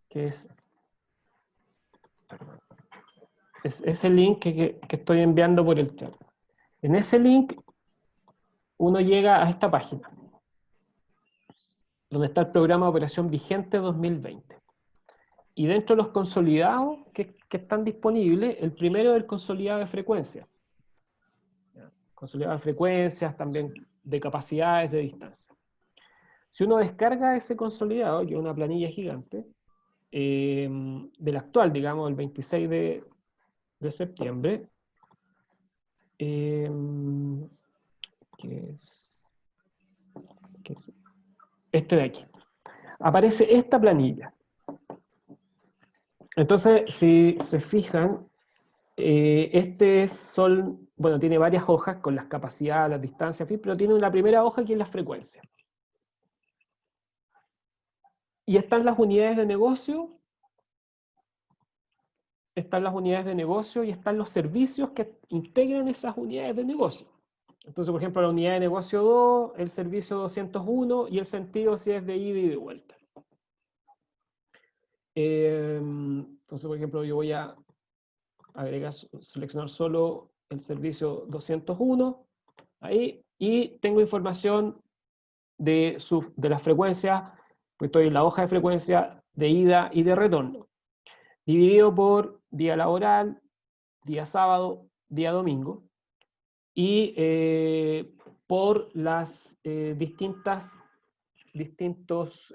que es ese link que estoy enviando por el chat. En ese link uno llega a esta página, donde está el programa de operación vigente 2020. Y dentro de los consolidados que están disponibles, el primero es el consolidado de frecuencias. Consolidado de frecuencias, también de capacidades, de distancia. Si uno descarga ese consolidado, que es una planilla gigante, del actual, digamos, el 26 de septiembre, que es este de aquí. Aparece esta planilla. Entonces, si se fijan, bueno, tiene varias hojas con las capacidades, las distancias, pero tiene una primera hoja que es la frecuencia. Y están las unidades de negocio, y están los servicios que integran esas unidades de negocio. Entonces, por ejemplo, la unidad de negocio 2, el servicio 201 y el sentido si es de ida y de vuelta. Entonces, por ejemplo, yo voy a seleccionar solo el servicio 201, ahí, y tengo información de la frecuencia, pues estoy en la hoja de frecuencia de ida y de retorno, dividido por día laboral, día sábado, día domingo, y por las distintos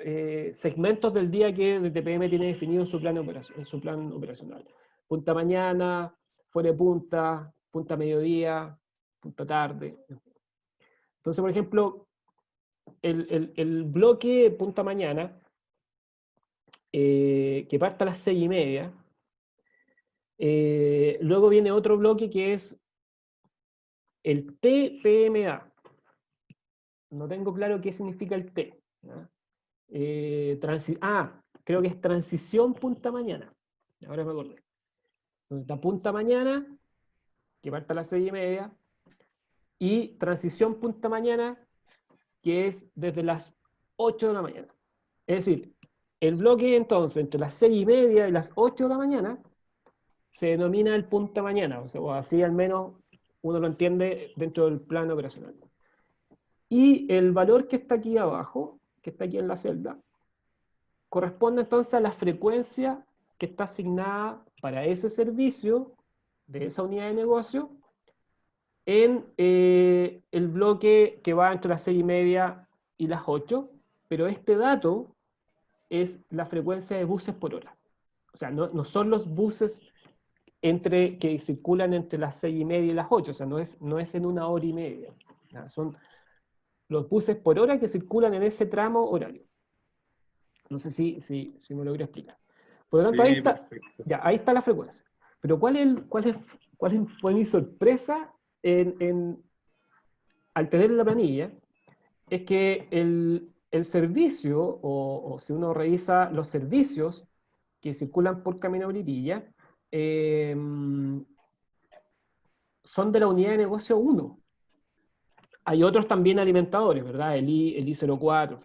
segmentos del día que el TPM tiene definido en su plan operacional. Punta mañana, fuera de punta, punta mediodía, punta tarde. Entonces, por ejemplo, el bloque punta mañana, que parte a las 6:30, luego viene otro bloque que es el TPMA. No tengo claro qué significa el T. Creo que es transición punta mañana. Ahora me acordé. Entonces está punta mañana, que parte a las 6:30, y transición punta mañana, que es desde las 8 de la mañana. Es decir, el bloque entonces entre las 6:30 y las 8 de la mañana se denomina el punta mañana, o sea, o así al menos uno lo entiende dentro del plan operacional. Y el valor que está aquí abajo, que está aquí en la celda, corresponde entonces a la frecuencia que está asignada para ese servicio de esa unidad de negocio en el bloque que va entre las 6:30 y las 8, pero este dato es la frecuencia de buses por hora. O sea, no son los buses que circulan entre las 6:30 y las 8, o sea, no es en 1 hora y media. Son los buses por hora que circulan en ese tramo horario. No sé si me logro explicar. Por lo tanto, ahí Sí, está, perfecto. ya, ahí está la frecuencia. Pero fue mi sorpresa al tener la planilla? Es que el servicio, o si uno revisa los servicios que circulan por Camino Bripilla, eh, son de la unidad de negocio 1. Hay otros también alimentadores, ¿verdad? El I04,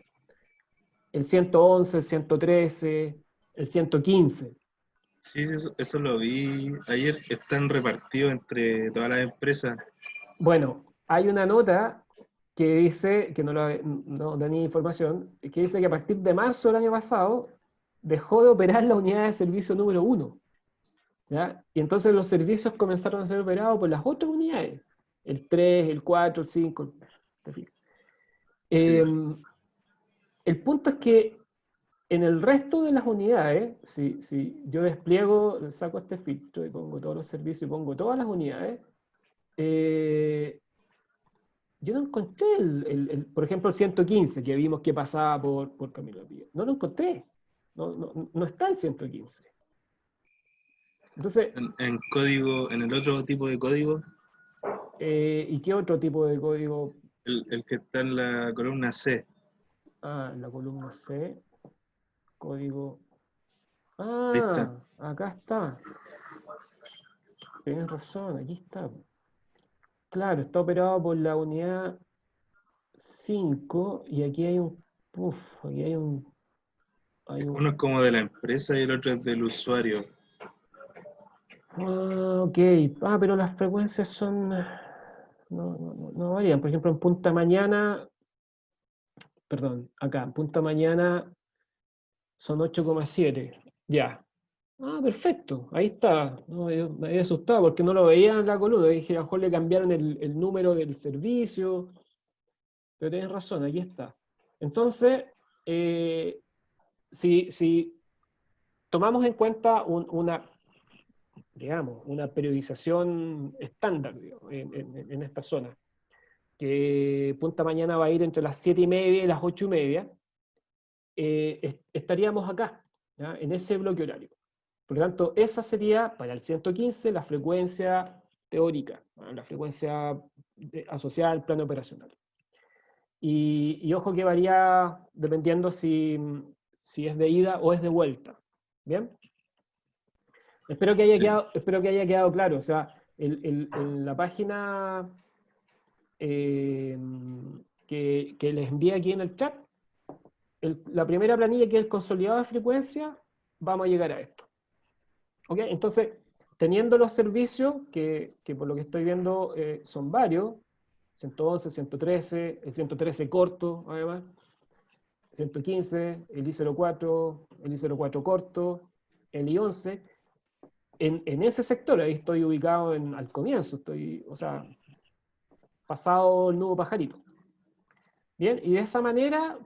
el 111, el 113, el 115. Sí, sí, eso lo vi ayer. Están repartidos entre todas las empresas. Bueno, hay una nota que dice, que no da ni información, que dice que a partir de marzo del año pasado dejó de operar la unidad de servicio número 1. ¿Ya? Y entonces los servicios comenzaron a ser operados por las otras unidades, el 3, el 4, el 5. Sí, El punto es que en el resto de las unidades, si yo despliego, saco este filtro y pongo todos los servicios y pongo todas las unidades, yo no encontré, por ejemplo, el 115 que vimos que pasaba por Camilo Pío. No lo encontré. No está el 115. Entonces, en código, en el otro tipo de código, ¿y qué otro tipo de código? el que está en la columna C. En la columna C, código. Ahí está. Acá está. Tienes razón, aquí está. Claro, está operado por la unidad 5 y aquí hay un. Aquí hay un. hay un... Uno es como de la empresa y el otro es del usuario. Ok. Pero las frecuencias son... No varían. Por ejemplo, en punta mañana... Perdón, acá, en punta mañana son 8,7. Ya. Perfecto. Ahí está. No, yo me había asustado porque no lo veía en la columna. Dije, a lo mejor le cambiaron el número del servicio. Pero tienes razón, aquí está. Entonces, si tomamos en cuenta digamos, una periodización estándar, digamos, en esta zona, que punta mañana va a ir entre las 7:30 y las 8:30, estaríamos acá, ¿ya? En ese bloque horario. Por lo tanto, esa sería para el 115 la frecuencia teórica, ¿no? La frecuencia asociada al plano operacional. Y ojo que varía dependiendo si es de ida o es de vuelta. ¿Bien? Espero que Sí, haya quedado claro. O sea, en la página que les envié aquí en el chat, la primera planilla, que es el consolidado de frecuencia, vamos a llegar a esto. ¿Ok? Entonces, teniendo los servicios, que por lo que estoy viendo son varios, 111, 113, el 113 corto, además, 115, el I04, el I04 corto, el I11. En ese sector, ahí estoy ubicado al comienzo, o sea, pasado el nudo pajarito. Bien, y de esa manera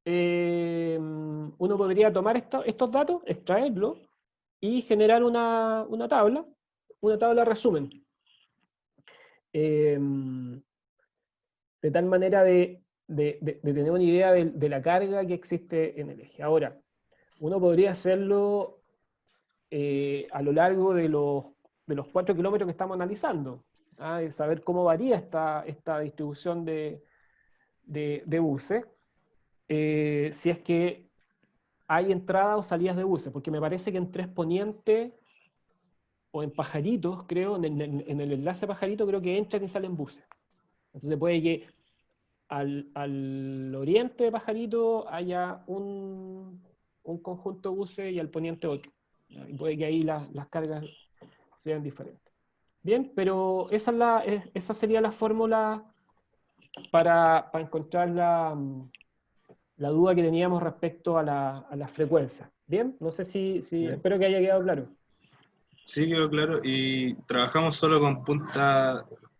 uno podría tomar estos datos, extraerlos y generar una tabla resumen. Eh, de tal manera de tener una idea de la carga que existe en el eje. Ahora, uno podría hacerlo a lo largo de los 4 kilómetros que estamos analizando, y saber cómo varía esta distribución de buses, si es que hay entradas o salidas de buses, porque me parece que en Tres Poniente o en Pajaritos, creo, en el enlace Pajarito, creo que entran y salen buses. Entonces puede que al oriente de Pajarito haya un conjunto de buses y al poniente otro. ¿Ya? Y puede que ahí las cargas sean diferentes. Bien, pero esa sería la fórmula para encontrar la duda que teníamos respecto a la frecuencia. Bien, no sé si bien. espero que haya quedado claro. Sí, quedó claro. Y trabajamos solo con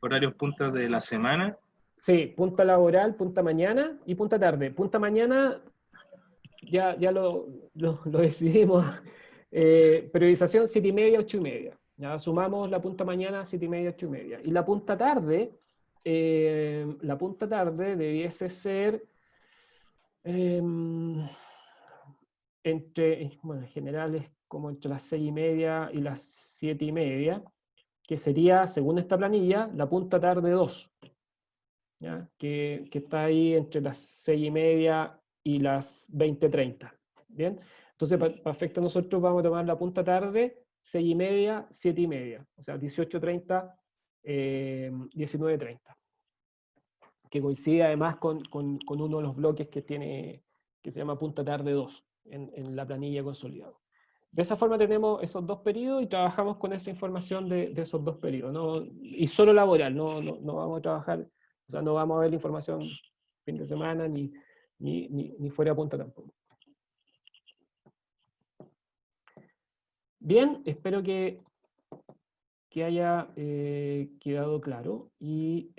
horarios puntas de la semana. Sí, punta laboral, punta mañana y punta tarde. Punta mañana ya lo decidimos. Periodización 7:30, 8:30. Ya sumamos la punta mañana 7:30, 8:30. Y la punta tarde debiese ser bueno, en general es como entre las 6:30 y las 7:30, que sería, según esta planilla, la punta tarde 2. ¿Ya? Que está ahí entre las 6:30 y las 20:30. ¿Bien? Entonces, para efecto nosotros vamos a tomar la punta tarde, 6:30, 7:30. O sea, 18:30, 19:30. Que coincide además con uno de los bloques que se llama punta tarde 2 en la planilla consolidada. De esa forma tenemos esos dos periodos y trabajamos con esa información de esos dos periodos, ¿no? Y solo laboral, no vamos a trabajar, o sea, no vamos a ver la información fin de semana ni fuera de punta tampoco. Bien, espero que haya quedado claro y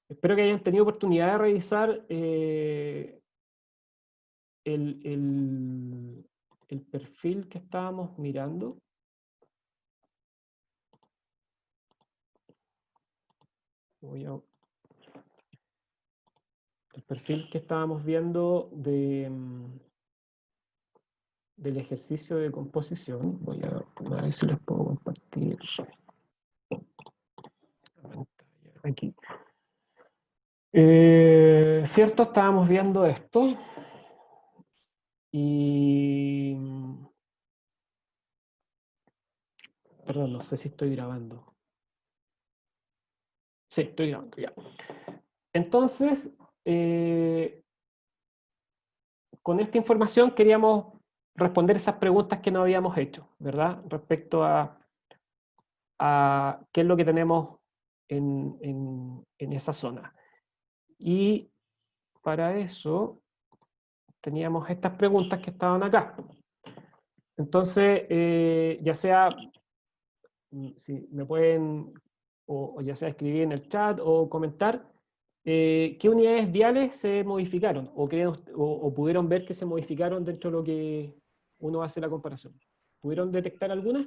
espero que hayan tenido oportunidad de revisar el perfil que estábamos mirando. El perfil que estábamos viendo del ejercicio de composición. Voy a ver si les puedo compartir la pantalla aquí. ¿Cierto? Estábamos viendo esto. Y... Perdón, no sé si estoy grabando. Sí, estoy grabando, ya. Entonces, con esta información queríamos responder esas preguntas que no habíamos hecho, ¿verdad? Respecto a qué es lo que tenemos en esa zona. Y para eso teníamos estas preguntas que estaban acá. Entonces, ya sea, si me pueden, o ya sea escribir en el chat o comentar, ¿qué unidades viales se modificaron? O pudieron ver que se modificaron dentro de lo que uno hace la comparación. ¿Pudieron detectar algunas?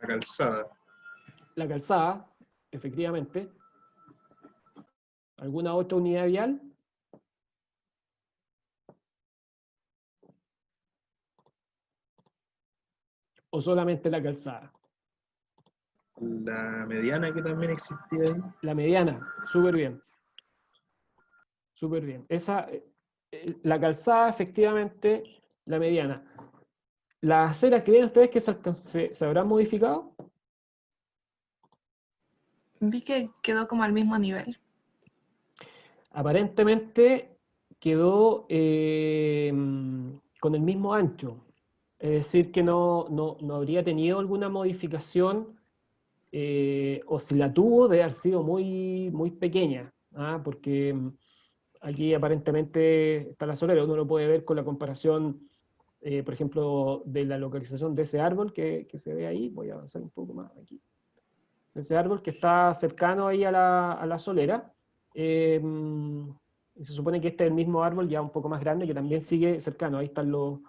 La calzada. La calzada, efectivamente. ¿Alguna otra unidad vial? ¿O solamente la calzada? La mediana que también existía ahí. La mediana, súper bien. Súper bien. La calzada, efectivamente, la mediana. ¿Las aceras creen ustedes que se habrán modificado? Vi que quedó como al mismo nivel. Aparentemente quedó con el mismo ancho. Es decir, que no habría tenido alguna modificación, o si la tuvo, debe haber sido muy, muy pequeña, ¿ah? Porque aquí aparentemente está la solera, uno lo puede ver con la comparación, por ejemplo, de la localización de ese árbol que se ve ahí. Voy a avanzar un poco más aquí. De ese árbol que está cercano ahí a la solera. Y se supone que este es el mismo árbol ya un poco más grande que también sigue cercano. Ahí están los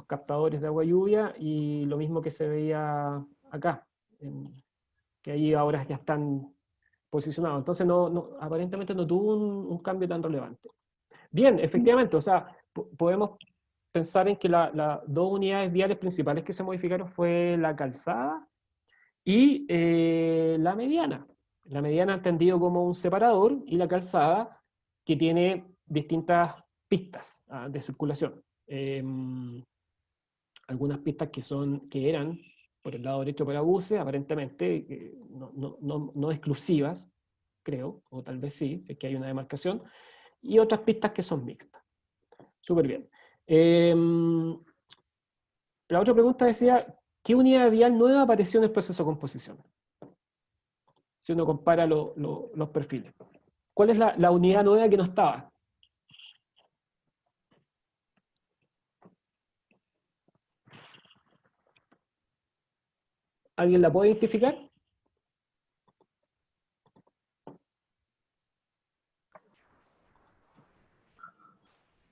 captadores de agua lluvia y lo mismo que se veía acá, que ahí ahora ya están posicionados. Entonces aparentemente no tuvo un cambio tan relevante. Bien, efectivamente, o sea, podemos pensar en que las dos unidades viales principales que se modificaron fue la calzada y la mediana. La mediana entendido como un separador y la calzada que tiene distintas pistas de circulación. Algunas pistas que eran por el lado derecho para buses, aparentemente no exclusivas, creo, o tal vez sí, si es que hay una demarcación, y otras pistas que son mixtas. Súper bien. La otra pregunta decía, ¿qué unidad vial nueva apareció en el proceso de composición? Si uno compara los perfiles. ¿Cuál es la unidad nueva que no estaba? ¿Alguien la puede identificar?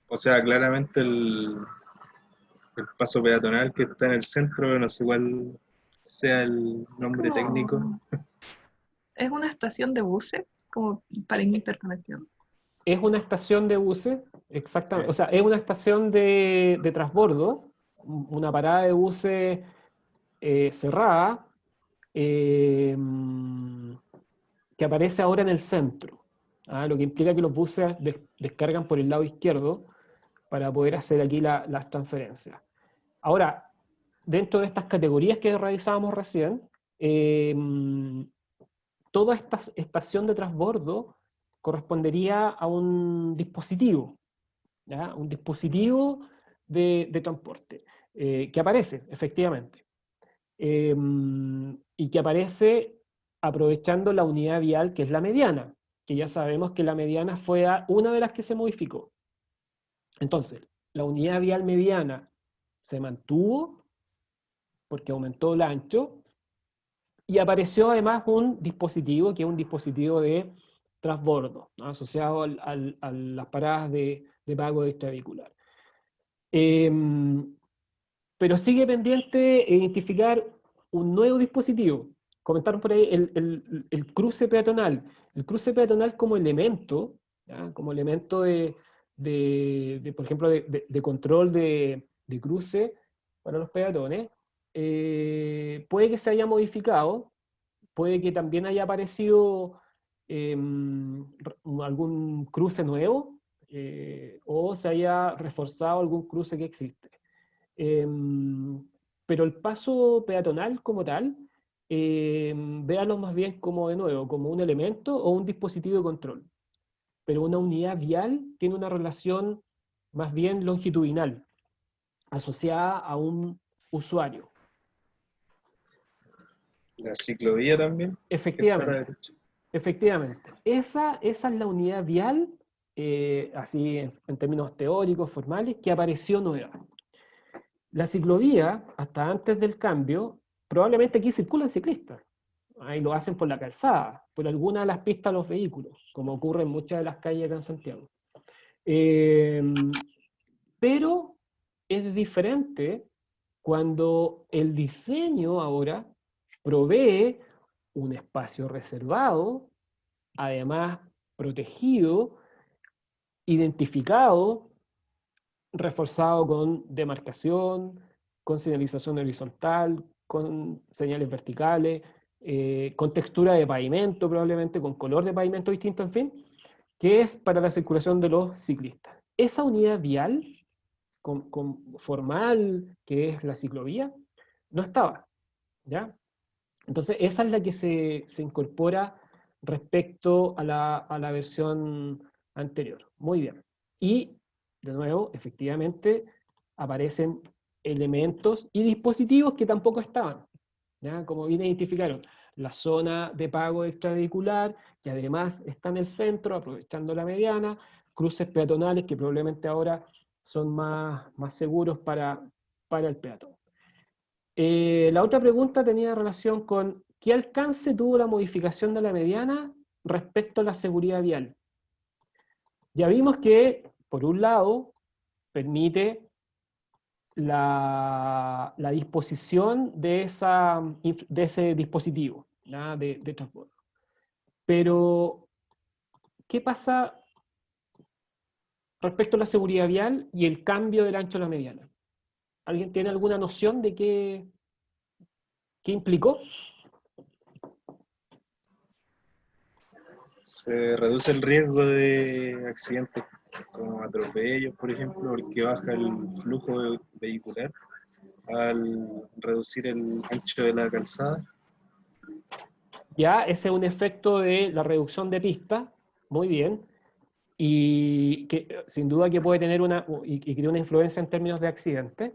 O sea, claramente el paso peatonal que está en el centro, no sé cuál sea el nombre técnico. Es una estación de buses, como para interconexión. Es una estación de buses, exactamente. O sea, es una estación de transbordo, una parada de buses cerrada, que aparece ahora en el centro. Lo que implica que los buses descargan por el lado izquierdo para poder hacer aquí las transferencias. Ahora, dentro de estas categorías que revisábamos recién, toda esta estación de transbordo correspondería a un dispositivo, ¿ya? Un dispositivo de transporte, que aparece, efectivamente, y que aparece aprovechando la unidad vial que es la mediana, que ya sabemos que la mediana fue una de las que se modificó. Entonces, la unidad vial mediana se mantuvo porque aumentó el ancho, y apareció además un dispositivo que es un dispositivo de transbordo, ¿no? Asociado a las paradas de pago extravehicular. Pero sigue pendiente identificar un nuevo dispositivo. Comentaron por ahí el cruce peatonal. El cruce peatonal como elemento, ¿ya? Como elemento por ejemplo, de control de cruce para los peatones, puede que se haya modificado, puede que también haya aparecido algún cruce nuevo, o se haya reforzado algún cruce que existe. Pero el paso peatonal como tal, véanlo más bien como, de nuevo, como un elemento o un dispositivo de control. pero una unidad vial tiene una relación más bien longitudinal, asociada a un usuario. La ciclovía también, que está a la Efectivamente, derecha. efectivamente. Esa es la unidad vial, así en términos teóricos, formales, que apareció nueva. La ciclovía, hasta antes del cambio, probablemente aquí circulan ciclistas. Ahí lo hacen por la calzada, por alguna de las pistas de los vehículos, como ocurre en muchas de las calles acá en Santiago. Pero es diferente cuando el diseño ahora provee un espacio reservado, además protegido, identificado, reforzado con demarcación, con señalización horizontal, con señales verticales, con textura de pavimento probablemente, con color de pavimento distinto, en fin, que es para la circulación de los ciclistas. Esa unidad vial formal, que es la ciclovía, no estaba, ¿ya? Entonces, esa es la que se incorpora respecto a la versión anterior. Muy bien. Y, de nuevo, efectivamente, aparecen elementos y dispositivos que tampoco estaban, ¿ya? Como bien identificaron, la zona de pago extravehicular, que además está en el centro, aprovechando la mediana, cruces peatonales que probablemente ahora son más seguros para el peatón. La otra pregunta tenía relación con ¿qué alcance tuvo la modificación de la mediana respecto a la seguridad vial? Ya vimos que, por un lado, permite la disposición de ese dispositivo, ¿ya? de transporte. Pero, ¿qué pasa respecto a la seguridad vial y el cambio del ancho a la mediana? ¿Alguien tiene alguna noción de qué implicó? Se reduce el riesgo de accidentes como atropellos, por ejemplo, porque baja el flujo vehicular al reducir el ancho de la calzada. Ya, ese es un efecto de la reducción de pista, muy bien, y que sin duda que puede tener y que tiene una influencia en términos de accidente.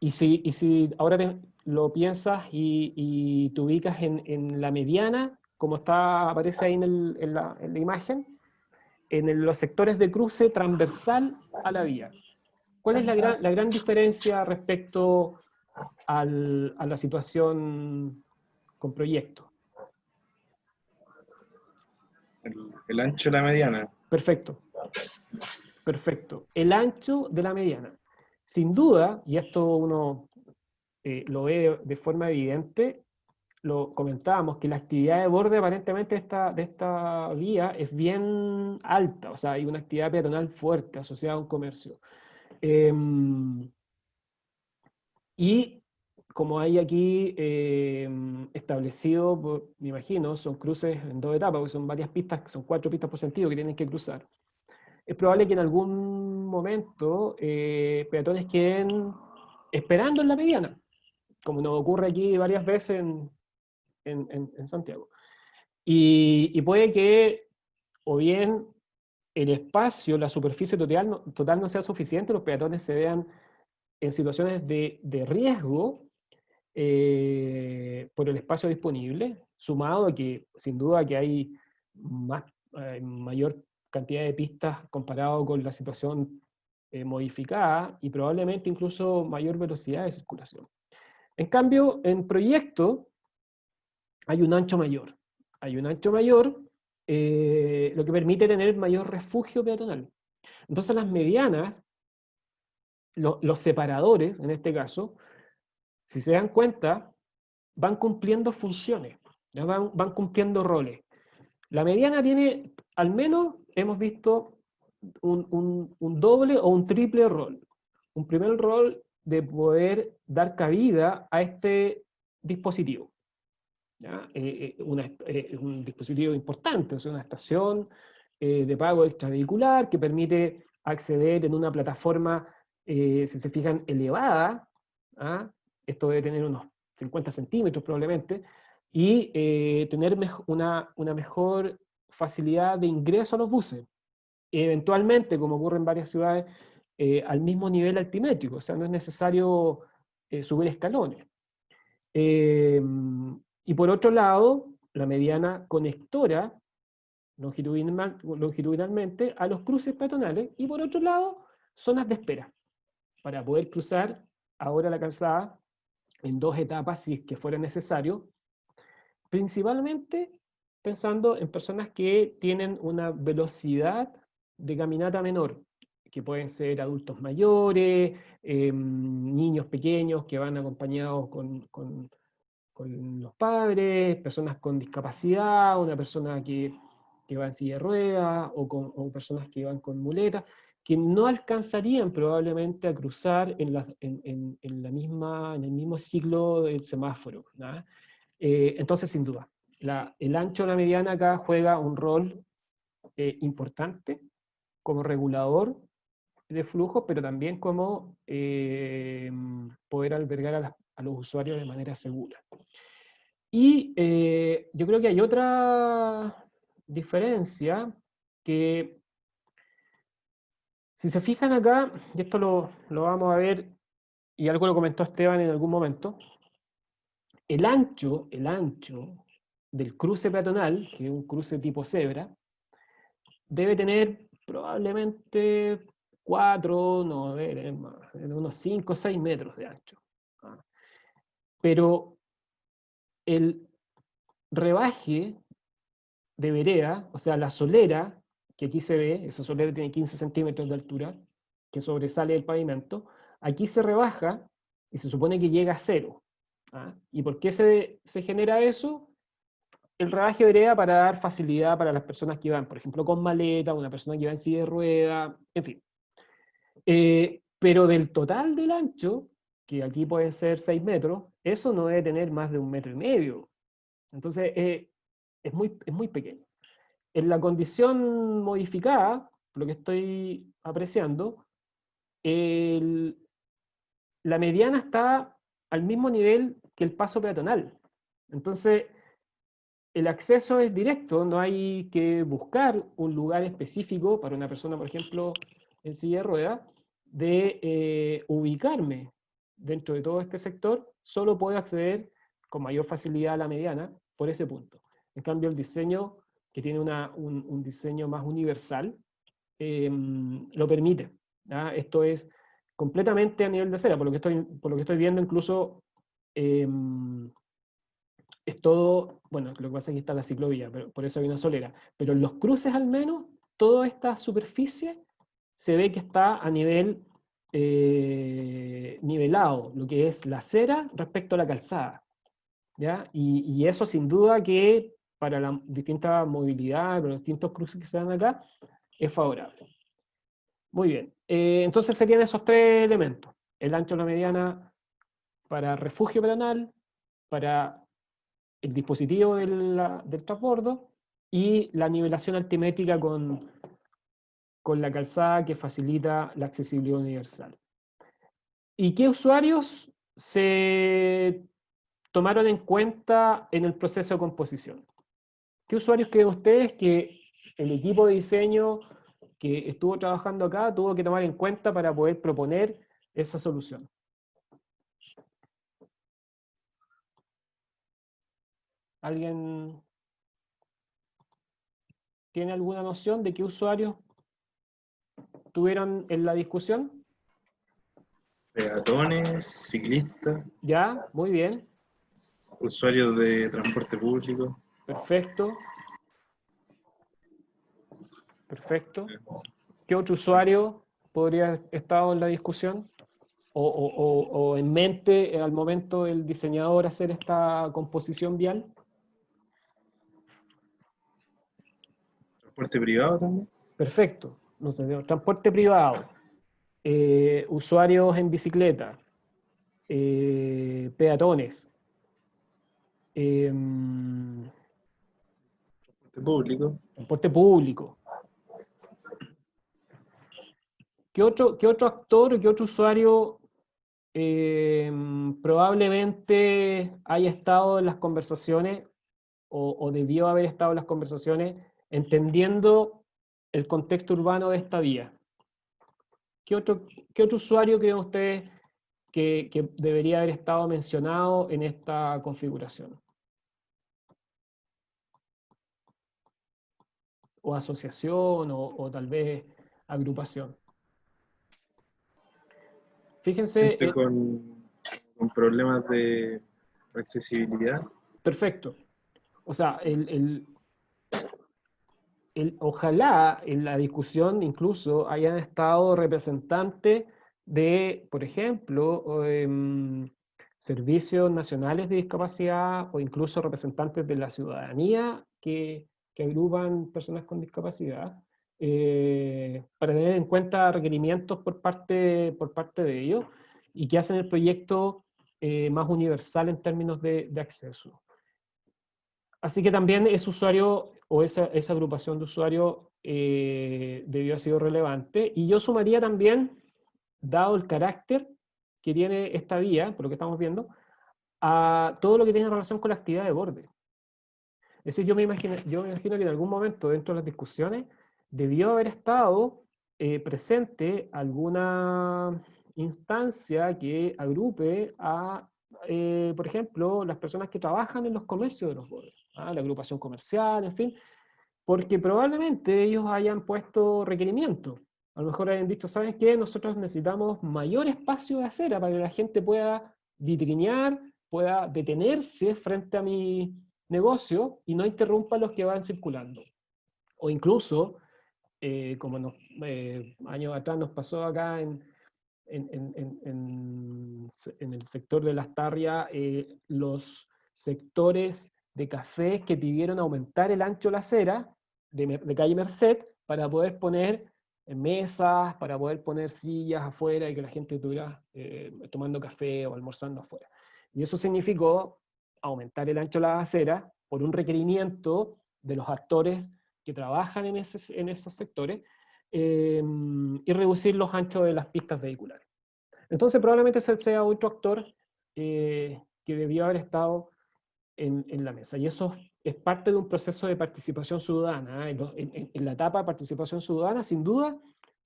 Y si ahora lo piensas y te ubicas en la mediana, como aparece ahí en la imagen, los sectores de cruce transversal a la vía. ¿Cuál es la gran diferencia respecto a la situación con proyecto? El ancho de la mediana. Perfecto, perfecto. El ancho de la mediana. Sin duda, y esto uno lo ve de forma evidente, lo comentábamos, que la actividad de borde aparentemente de esta vía es bien alta, o sea, hay una actividad peatonal fuerte asociada a un comercio. Y como hay aquí establecido, me imagino, son cruces en 2 etapas, porque son varias pistas, son 4 pistas por sentido que tienen que cruzar. Es probable que en algún momento peatones queden esperando en la mediana, como nos ocurre aquí varias veces en Santiago. Y puede que, o bien, el espacio, la superficie total no sea suficiente, los peatones se vean en situaciones de riesgo por el espacio disponible, sumado a que, sin duda, que hay mayor cantidad de pistas comparado con la situación modificada y probablemente incluso mayor velocidad de circulación. En cambio, en proyecto hay un ancho mayor. Hay un ancho mayor, lo que permite tener mayor refugio peatonal. Entonces las medianas, los separadores, en este caso, si se dan cuenta, van cumpliendo funciones, ¿ya? Van cumpliendo roles. La mediana tiene, al menos hemos visto, un doble o un triple rol. Un primer rol de poder dar cabida a este dispositivo. ¿Ya? Un dispositivo importante, o sea, una estación de pago extravehicular que permite acceder en una plataforma, si se fijan, elevada. ¿Ah? Esto debe tener unos 50 centímetros probablemente, y tener una mejor facilidad de ingreso a los buses. eventualmente, como ocurre en varias ciudades, al mismo nivel altimétrico, o sea, no es necesario subir escalones. Y por otro lado, la mediana conectora longitudinalmente a los cruces peatonales, y por otro lado, zonas de espera, para poder cruzar ahora la calzada en 2 etapas si es que fuera necesario, principalmente pensando en personas que tienen una velocidad de caminata menor, que pueden ser adultos mayores, niños pequeños que van acompañados con los padres, personas con discapacidad, una persona que va en silla de ruedas, o personas que van con muletas, que no alcanzarían probablemente a cruzar en el mismo ciclo del semáforo, ¿no? Entonces, sin duda, el ancho de la mediana acá juega un rol importante como regulador de flujo, pero también como poder albergar a los usuarios de manera segura. Y yo creo que hay otra diferencia que, si se fijan acá, y esto lo vamos a ver, y algo lo comentó Esteban en algún momento, el ancho del cruce peatonal, que es un cruce tipo cebra, debe tener probablemente 4, no, unos 5 o 6 metros de ancho. Pero el rebaje de vereda, o sea, la solera, que aquí se ve, esa solera tiene 15 centímetros de altura, que sobresale del pavimento, aquí se rebaja y se supone que llega a 0. ¿Y por qué se genera eso? El rebaje de vereda para dar facilidad para las personas que van, por ejemplo, con maleta, una persona que va en silla de rueda, en fin. Pero del total del ancho, que aquí puede ser 6 metros, eso no debe tener más de 1,5 metros. Entonces, es muy pequeño. En la condición modificada, lo que estoy apreciando, la mediana está al mismo nivel que el paso peatonal. Entonces, el acceso es directo, no hay que buscar un lugar específico para una persona, por ejemplo, en silla de ruedas, de ubicarme dentro de todo este sector, solo puedo acceder con mayor facilidad a la mediana por ese punto. En cambio, el diseño, que tiene un diseño más universal, lo permite. ¿Ya? Esto es completamente a nivel de acera, por lo que estoy viendo, incluso es todo, bueno, lo que pasa es que aquí está la ciclovía, pero por eso hay una solera, pero en los cruces al menos, toda esta superficie se ve que está a nivel nivelado, lo que es la acera respecto a la calzada, ¿ya? Y eso sin duda que para la distinta movilidad, para los distintos cruces que se dan acá, es favorable. Muy bien, entonces serían esos 3 elementos: el ancho de la mediana para refugio peatonal, para el dispositivo del transbordo, y la nivelación altimétrica con la calzada, que facilita la accesibilidad universal. ¿Y qué usuarios se tomaron en cuenta en el proceso de composición? ¿Qué usuarios creen ustedes que el equipo de diseño que estuvo trabajando acá tuvo que tomar en cuenta para poder proponer esa solución? ¿Alguien tiene alguna noción de qué usuarios tuvieron en la discusión? Peatones, ciclistas, Ya, muy bien, usuarios de transporte público. perfecto. Perfecto. ¿Qué otro usuario podría haber estado en la discusión? O en mente al momento del diseñador hacer esta composición vial? Transporte privado también. Perfecto. No sé, transporte privado, usuarios en bicicleta, peatones, Transporte público. transporte público. ¿Qué otro actor o qué otro usuario probablemente haya estado en las conversaciones o debió haber estado en las conversaciones entendiendo el contexto urbano de esta vía. ¿Qué otro usuario creen ustedes que debería haber estado mencionado en esta configuración? O asociación, o tal vez agrupación. Fíjense, Gente con problemas de accesibilidad. perfecto. O sea, ojalá en la discusión incluso hayan estado representantes de, por ejemplo, servicios nacionales de discapacidad, o incluso representantes de la ciudadanía que agrupan personas con discapacidad, para tener en cuenta requerimientos por parte de ellos, y que hacen el proyecto más universal en términos de acceso. Así que también ese usuario, o esa agrupación de usuarios, debió haber sido relevante. Y yo sumaría también, dado el carácter que tiene esta vía, por lo que estamos viendo, a todo lo que tiene relación con la actividad de borde. Es decir, yo me imagino que en algún momento dentro de las discusiones debió haber estado presente alguna instancia que agrupe a, por ejemplo, las personas que trabajan en los comercios de los bordes, la agrupación comercial, en fin, porque probablemente ellos hayan puesto requerimientos. A lo mejor hayan dicho, ¿saben qué? Nosotros necesitamos mayor espacio de acera para que la gente pueda vitrinear, pueda detenerse frente a mi negocio y no interrumpa los que van circulando. O incluso, como años atrás nos pasó acá en el sector de Las Tarrias, los sectores de café que pidieron aumentar el ancho de la acera de calle Merced para poder poner mesas, para poder poner sillas afuera y que la gente estuviera tomando café o almorzando afuera. Y eso significó aumentar el ancho de la acera por un requerimiento de los actores que trabajan en esos sectores, y reducir los anchos de las pistas vehiculares. Entonces probablemente ese sea otro actor que debió haber estado en la mesa. Y eso es parte de un proceso de participación ciudadana. En la etapa de participación ciudadana, sin duda,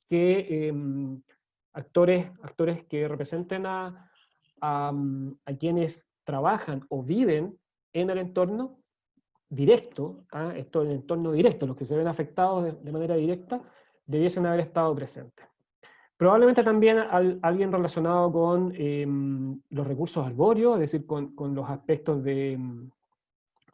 que actores que representen a quienes trabajan o viven en el entorno directo, esto en el entorno directo, los que se ven afectados de manera directa, debiesen haber estado presentes. Probablemente también alguien relacionado con los recursos arbóreos, es decir, con los aspectos de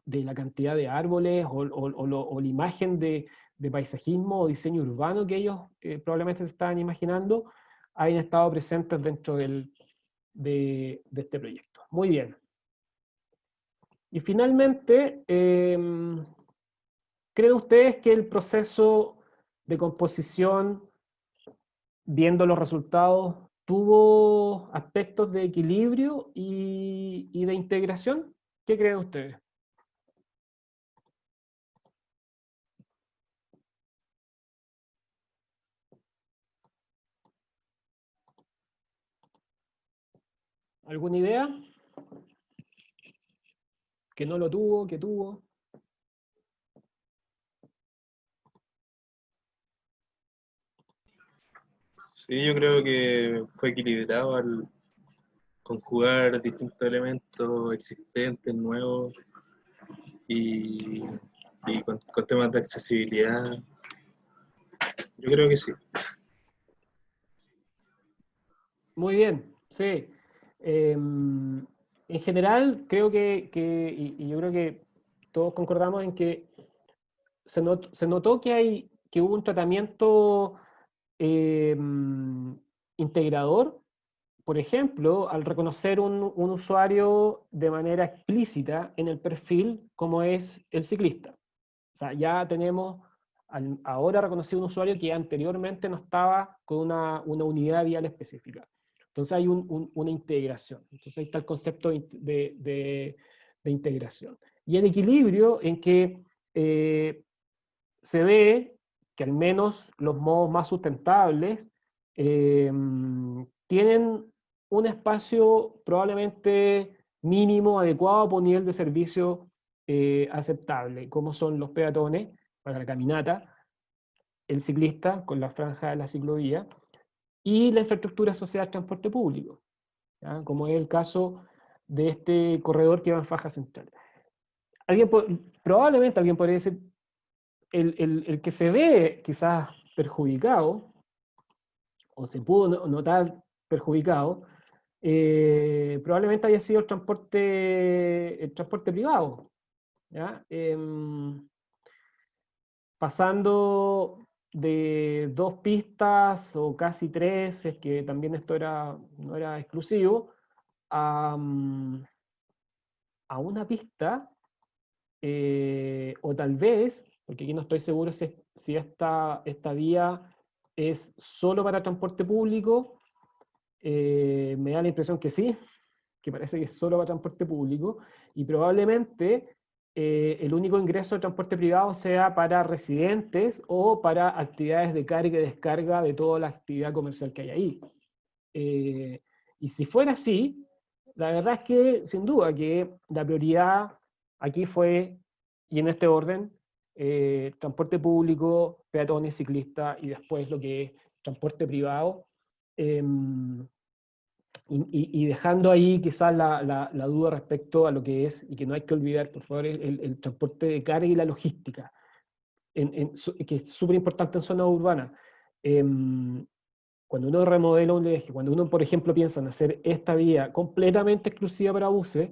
la cantidad de árboles o la imagen de paisajismo o diseño urbano que ellos probablemente se estaban imaginando, hayan estado presentes dentro de este proyecto. Muy bien. Y finalmente, ¿creen ustedes que el proceso de composición, viendo los resultados, tuvo aspectos de equilibrio y de integración? ¿Qué creen ustedes? ¿Alguna idea? ¿Que no lo tuvo? ¿Que tuvo? Sí, yo creo que fue equilibrado al conjugar distintos elementos existentes, nuevos, y con temas de accesibilidad. Yo creo que sí. Muy bien, sí. En general, creo y yo creo que todos concordamos en que se notó que hubo un tratamiento integrador, por ejemplo, al reconocer un usuario de manera explícita en el perfil como es el ciclista. O sea, ya tenemos ahora reconocido un usuario que anteriormente no estaba con una unidad vial específica. Entonces hay una integración. Entonces ahí está el concepto de integración. Y el equilibrio en que se ve que al menos los modos más sustentables tienen un espacio probablemente mínimo adecuado por nivel de servicio aceptable, como son los peatones para la caminata, el ciclista con la franja de la ciclovía, y la infraestructura asociada al transporte público, ¿ya? Como es el caso de este corredor que va en faja central. Probablemente alguien podría decir, el que se ve quizás perjudicado, o se pudo notar perjudicado, probablemente haya sido el transporte privado, ¿ya? Pasando de 2 pistas o casi 3, es que también esto no era exclusivo, a una pista, o tal vez, porque aquí no estoy seguro si esta vía es solo para transporte público, me da la impresión que sí, que parece que es solo para transporte público, y probablemente el único ingreso de transporte privado sea para residentes o para actividades de carga y descarga de toda la actividad comercial que hay ahí. Y si fuera así, la verdad es que sin duda que la prioridad aquí fue, y en este orden, transporte público, peatones, ciclistas, y después lo que es transporte privado. Y dejando ahí quizás la duda respecto a lo que es, y que no hay que olvidar, por favor, el transporte de carga y la logística, que es súper importante en zonas urbanas. Cuando uno remodela un eje, cuando uno, por ejemplo, piensa en hacer esta vía completamente exclusiva para buses,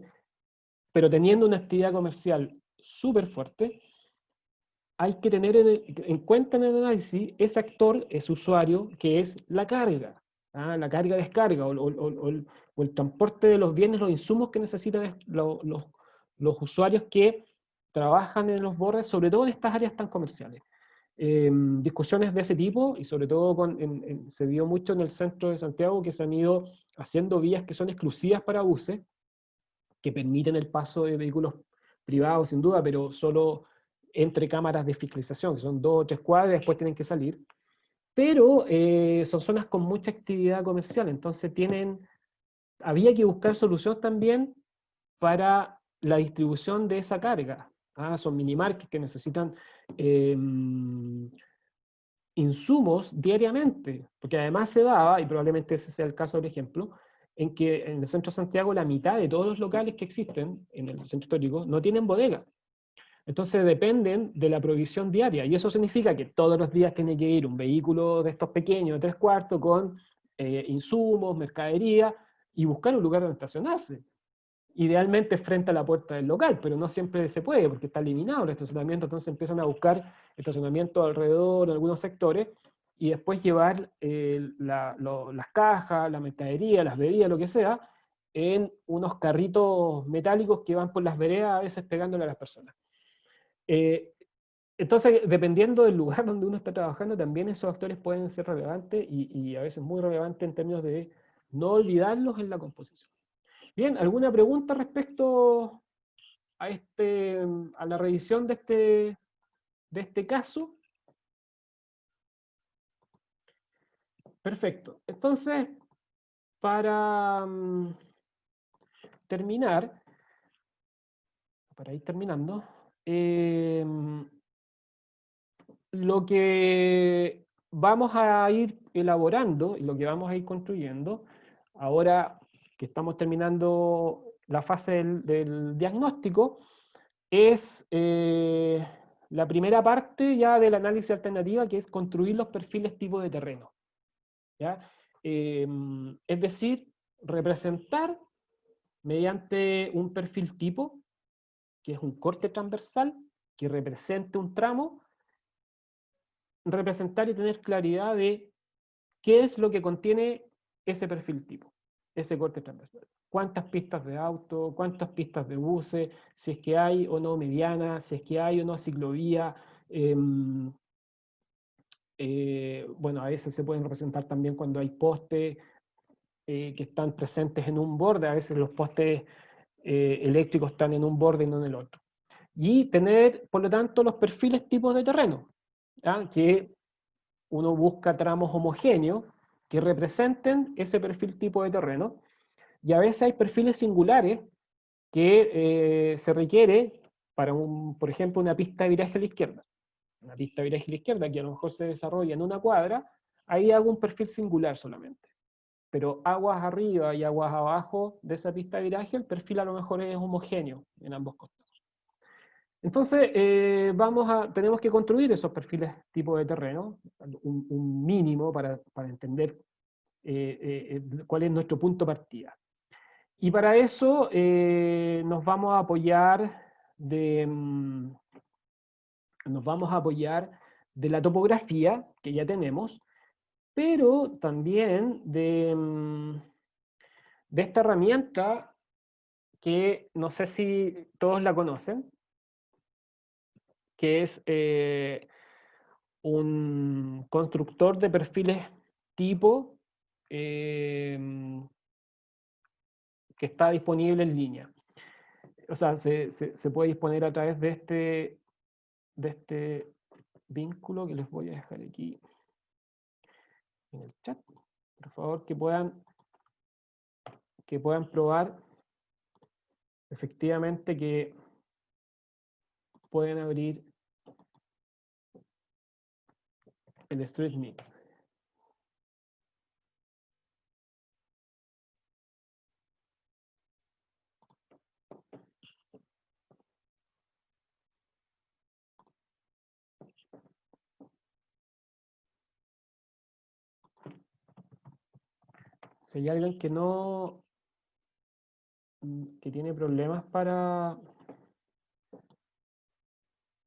pero teniendo una actividad comercial súper fuerte, hay que tener en cuenta en el análisis ese actor, ese usuario, que es la carga. La carga-descarga, o el transporte de los bienes, los insumos que necesitan los usuarios que trabajan en los bordes, sobre todo en estas áreas tan comerciales. Discusiones de ese tipo, y sobre todo se vio mucho en el centro de Santiago, que se han ido haciendo vías que son exclusivas para buses, que permiten el paso de vehículos privados sin duda, pero solo entre cámaras de fiscalización, que son 2 o 3 cuadras, y después tienen que salir. Pero son zonas con mucha actividad comercial, entonces había que buscar soluciones también para la distribución de esa carga. Son minimarkets que necesitan insumos diariamente, porque además se daba, y probablemente ese sea el caso del ejemplo, en que en el centro de Santiago la mitad de todos los locales que existen en el centro histórico no tienen bodega. Entonces dependen de la provisión diaria, y eso significa que todos los días tiene que ir un vehículo de estos pequeños, de 3/4, con insumos, mercadería, y buscar un lugar donde estacionarse. Idealmente frente a la puerta del local, pero no siempre se puede, porque está eliminado el estacionamiento, entonces empiezan a buscar estacionamiento alrededor, en algunos sectores, y después llevar las cajas, la mercadería, las bebidas, lo que sea, en unos carritos metálicos que van por las veredas, a veces pegándole a las personas. Entonces, dependiendo del lugar donde uno está trabajando, también esos actores pueden ser relevantes, y a veces muy relevantes en términos de no olvidarlos en la composición. Bien, ¿alguna pregunta respecto a la revisión de este caso? Perfecto. Entonces, para terminar, para ir terminando, lo que vamos a ir elaborando y lo que vamos a ir construyendo, ahora que estamos terminando la fase del diagnóstico, es la primera parte ya del análisis alternativa, que es construir los perfiles tipo de terreno, ¿ya? Es decir, representar mediante un perfil tipo, que es un corte transversal, que represente un tramo, representar y tener claridad de qué es lo que contiene ese perfil tipo, ese corte transversal. Cuántas pistas de auto, cuántas pistas de buses, si es que hay o no mediana, si es que hay o no ciclovía. Bueno, a veces se pueden representar también cuando hay postes que están presentes en un borde, a veces los postes eléctricos están en un borde y no en el otro. Y tener, por lo tanto, los perfiles tipos de terreno, ¿ya? Que uno busca tramos homogéneos que representen ese perfil tipo de terreno, y a veces hay perfiles singulares que se requiere para, por ejemplo, una pista de viraje a la izquierda. una pista de viraje a la izquierda que a lo mejor se desarrolla en una cuadra, ahí hago un perfil singular solamente. Pero aguas arriba y aguas abajo de esa pista de viraje, el perfil a lo mejor es homogéneo en ambos costados. Entonces, tenemos que construir esos perfiles tipo de terreno, un mínimo para entender cuál es nuestro punto de partida. Y para eso nos vamos a apoyar de la topografía que ya tenemos, pero también de esta herramienta que no sé si todos la conocen, que es un constructor de perfiles tipo que está disponible en línea. O sea, se puede disponer a través de este vínculo que les voy a dejar aquí en el chat. Por favor, que puedan probar efectivamente que pueden abrir el StreetMix. Si hay alguien que tiene problemas para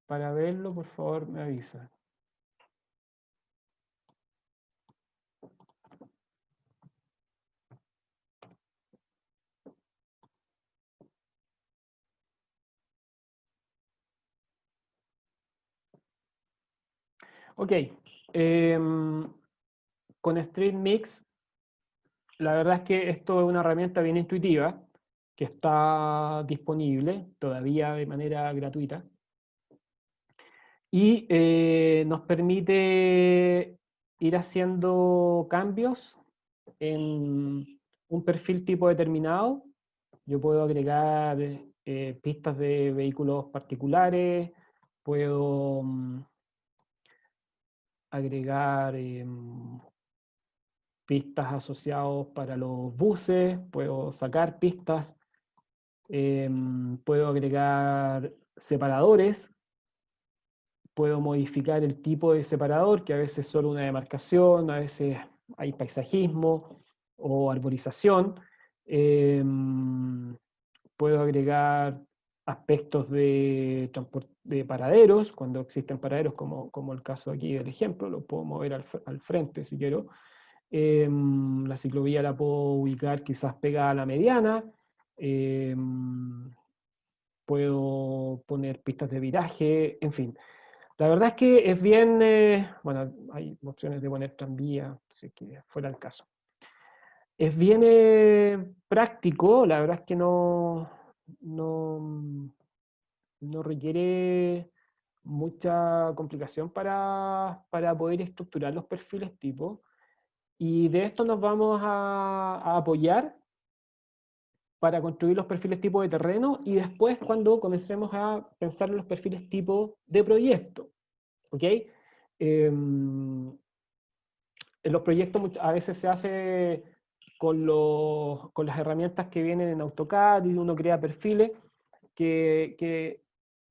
verlo, por favor me avisa. Ok, con StreetMix, la verdad es que esto es una herramienta bien intuitiva, que está disponible todavía de manera gratuita, y nos permite ir haciendo cambios en un perfil tipo determinado. Yo puedo agregar pistas de vehículos particulares, puedo agregar pistas asociados para los buses, puedo sacar pistas, puedo agregar separadores, puedo modificar el tipo de separador, que a veces es solo una demarcación, a veces hay paisajismo o arborización. Puedo agregar aspectos de paraderos, cuando existen paraderos, como el caso aquí del ejemplo, lo puedo mover al frente si quiero. La ciclovía la puedo ubicar quizás pegada a la mediana. Puedo poner pistas de viraje, en fin. La verdad es que es bien, bueno, hay opciones de poner tranvía, si que fuera el caso. Es bien práctico, la verdad es que no requiere mucha complicación para poder estructurar los perfiles tipo. Y de esto nos vamos a apoyar para construir los perfiles tipo de terreno y después cuando comencemos a pensar en los perfiles tipo de proyecto. ¿Ok? En los proyectos a veces se hace con las herramientas que vienen en AutoCAD y uno crea perfiles que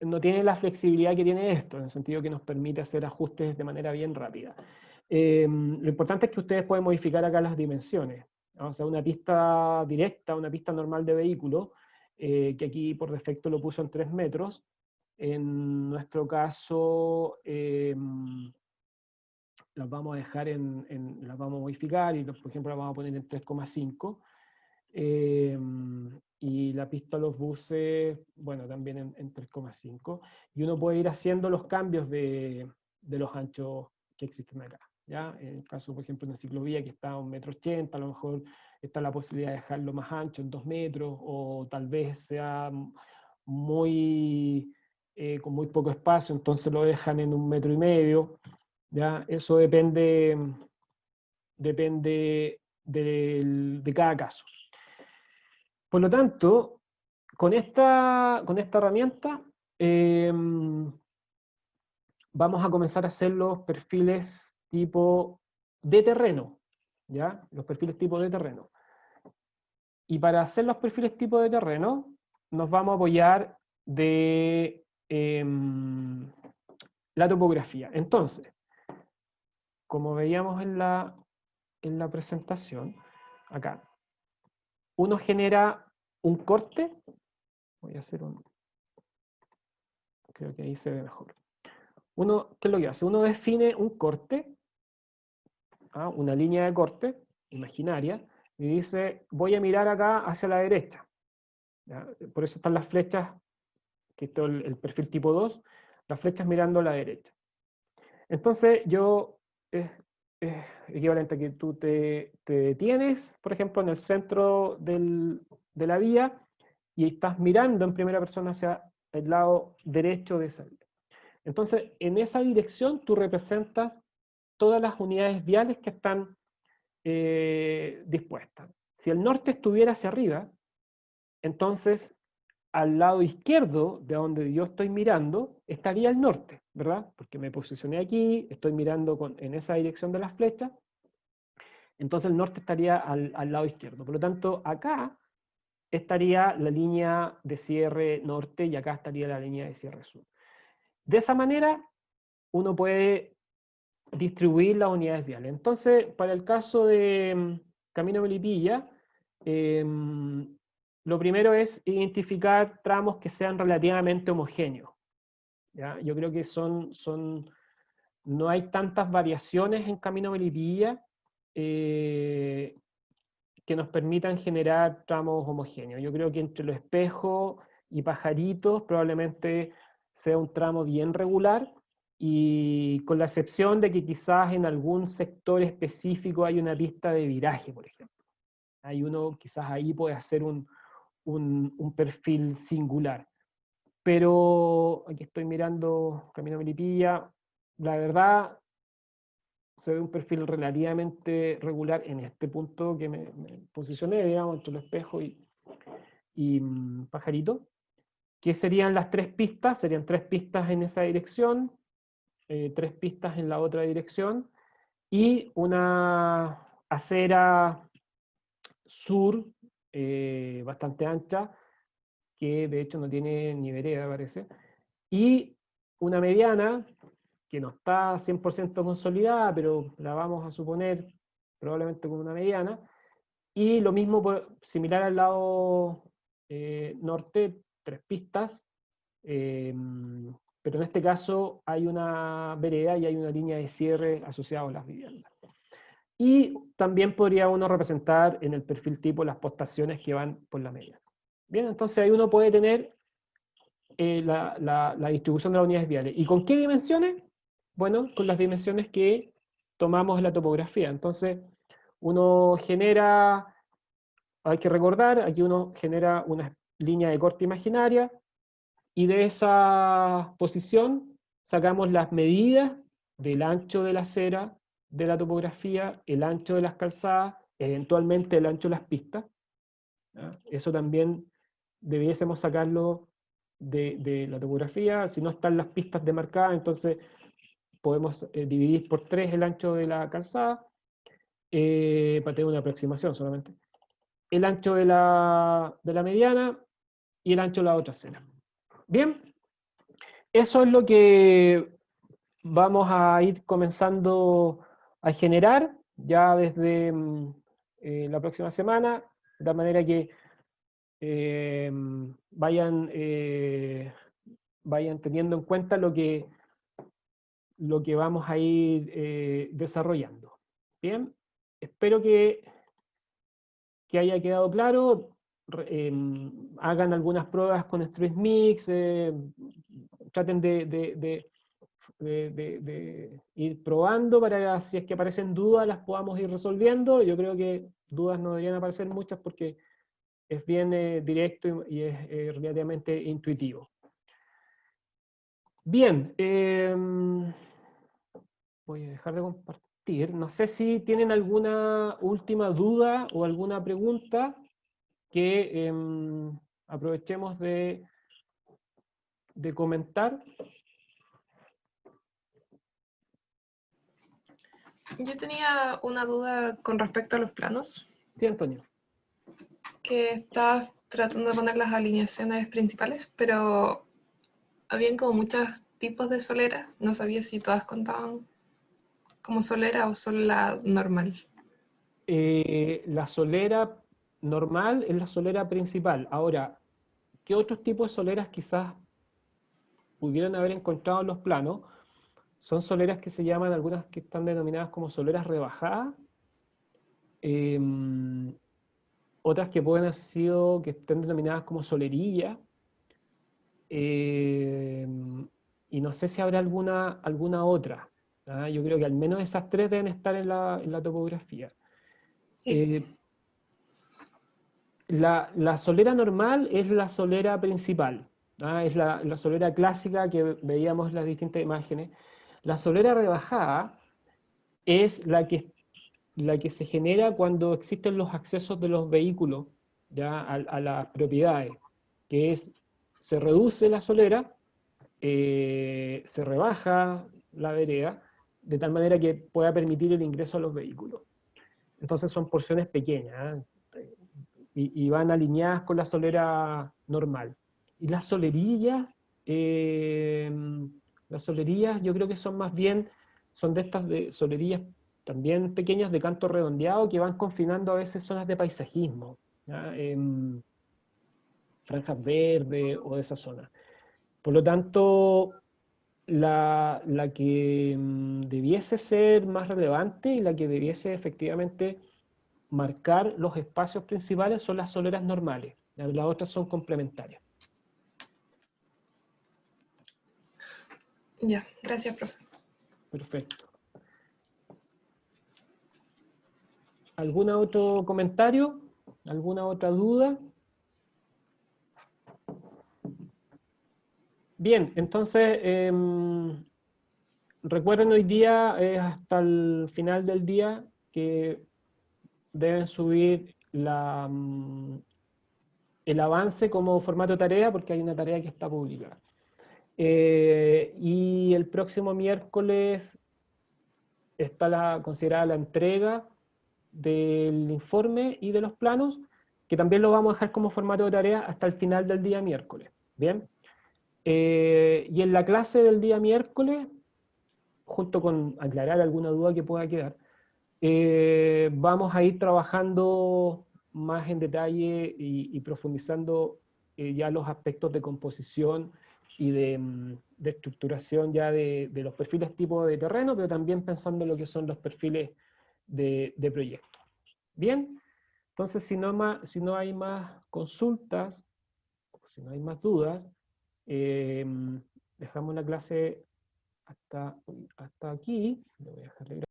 no tienen la flexibilidad que tiene esto, en el sentido que nos permite hacer ajustes de manera bien rápida. Lo importante es que ustedes pueden modificar acá las dimensiones, ¿no? O sea, una pista directa, una pista normal de vehículo, que aquí por defecto lo puso en 3 metros, en nuestro caso las vamos a dejar las vamos a modificar y por ejemplo las vamos a poner en 3,5. Y la pista de los buses, bueno, también en 3,5. Y uno puede ir haciendo los cambios de los anchos que existen acá. ¿Ya? En el caso, por ejemplo, de una ciclovía que está a 1,80 m, a lo mejor está la posibilidad de dejarlo más ancho, en 2 metros, o tal vez sea con muy poco espacio, entonces lo dejan en 1,5 m. ¿Ya? Eso depende de cada caso. Por lo tanto, con esta herramienta vamos a comenzar a hacer los perfiles tipo de terreno, ¿ya? Los perfiles tipo de terreno. Y para hacer los perfiles tipo de terreno, nos vamos a apoyar de la topografía. Entonces, como veíamos en la presentación, acá, uno genera un corte. Voy a hacer un... Creo que ahí se ve mejor. Uno, ¿qué es lo que hace? Uno define un corte, una línea de corte imaginaria, y dice, voy a mirar acá hacia la derecha. ¿Ya? Por eso están las flechas, que esto es el perfil tipo 2, las flechas mirando a la derecha. Entonces yo, es equivalente a que tú te detienes, por ejemplo, en el centro de la vía, y estás mirando en primera persona hacia el lado derecho de esa vía. Entonces, en esa dirección tú representas todas las unidades viales que están dispuestas. Si el norte estuviera hacia arriba, entonces al lado izquierdo de donde yo estoy mirando estaría el norte, ¿verdad? Porque me posicioné aquí, estoy mirando en esa dirección de las flechas, entonces el norte estaría al lado izquierdo. Por lo tanto, acá estaría la línea de cierre norte y acá estaría la línea de cierre sur. De esa manera, uno puede distribuir las unidades viales. Entonces, para el caso de Camino Melipilla, lo primero es identificar tramos que sean relativamente homogéneos. ¿Ya? Yo creo que no hay tantas variaciones en Camino Melipilla que nos permitan generar tramos homogéneos. Yo creo que entre Los Espejos y Pajaritos probablemente sea un tramo bien regular, y con la excepción de que quizás en algún sector específico hay una pista de viraje, por ejemplo. Hay uno, quizás ahí puede hacer un perfil singular. Pero aquí estoy mirando Camino Melipilla, la verdad se ve un perfil relativamente regular en este punto que me posicioné, digamos, entre el espejo y Pajarito, que serían las tres pistas, serían tres pistas en esa dirección, tres pistas en la otra dirección, y una acera sur bastante ancha, que de hecho no tiene ni vereda, parece, y una mediana, que no está 100% consolidada, pero la vamos a suponer probablemente como una mediana, y lo mismo, similar al lado norte, tres pistas, pero en este caso hay una vereda y hay una línea de cierre asociada a las viviendas. Y también podría uno representar en el perfil tipo las postaciones que van por la media. Bien, entonces ahí uno puede tener la distribución de las unidades viales. ¿Y con qué dimensiones? Bueno, con las dimensiones que tomamos en la topografía. Entonces, uno genera, hay que recordar, aquí uno genera una línea de corte imaginaria, y de esa posición sacamos las medidas del ancho de la acera, de la topografía, el ancho de las calzadas, eventualmente el ancho de las pistas. ¿Ya? Eso también debiésemos sacarlo de la topografía. Si no están las pistas demarcadas, entonces podemos dividir por 3 el ancho de la calzada, para tener una aproximación solamente. El ancho de la mediana y el ancho de la otra acera. Bien, eso es lo que vamos a ir comenzando a generar ya desde la próxima semana, de tal manera que vayan teniendo en cuenta lo que vamos a ir desarrollando. Bien, espero que haya quedado claro. Hagan algunas pruebas con StreetMix, traten de ir probando para, si es que aparecen dudas, las podamos ir resolviendo. Yo creo que dudas no deberían aparecer muchas porque es bien directo y es relativamente intuitivo. Bien, voy a dejar de compartir. No sé si tienen alguna última duda o alguna pregunta que aprovechemos de comentar. Yo tenía una duda con respecto a los planos, Sí, Antonio. que estaba tratando de poner las alineaciones principales, pero habían como muchos tipos de soleras. No sabía si todas contaban como solera o solo la normal. La solera normal es la solera principal. Ahora, ¿qué otros tipos de soleras quizás pudieran haber encontrado en los planos? Son soleras que se llaman, algunas que están denominadas como soleras rebajadas, em, otras que pueden haber sido, que estén denominadas como solerillas, y no sé si habrá alguna otra. ¿Ah? Yo creo que al menos esas tres deben estar en la topografía. Sí. Eh, la solera normal es la solera principal, ¿ah? Es la solera clásica que veíamos en las distintas imágenes. La solera rebajada es la que se genera cuando existen los accesos de los vehículos, ¿ya? A las propiedades, que es, se reduce la solera, se rebaja la vereda, de tal manera que pueda permitir el ingreso a los vehículos. Entonces son porciones pequeñas, ¿eh? Y van alineadas con la solera normal. Y eh, las solerillas yo creo que son más bien, son de estas de solerillas también pequeñas de canto redondeado que van confinando a veces zonas de paisajismo, ¿ya? Franjas verdes o de esa zona. Por lo tanto, la que debiese ser más relevante y la que debiese efectivamente marcar los espacios principales son las soleras normales. Las otras son complementarias. Ya, gracias, profe. Perfecto. ¿Algún otro comentario? ¿Alguna otra duda? Bien, entonces recuerden hoy día hasta el final del día que deben subir el avance como formato de tarea porque hay una tarea que está publicada. Y el próximo miércoles está considerada la entrega del informe y de los planos, que también lo vamos a dejar como formato de tarea hasta el final del día miércoles. Bien. Y en la clase del día miércoles, junto con aclarar alguna duda que pueda quedar, vamos a ir trabajando más en detalle y profundizando ya los aspectos de composición y de estructuración ya de los perfiles tipo de terreno, pero también pensando en lo que son los perfiles de proyecto. Bien, entonces si no hay más consultas, o si no hay más dudas, dejamos la clase hasta aquí. Le voy a dejar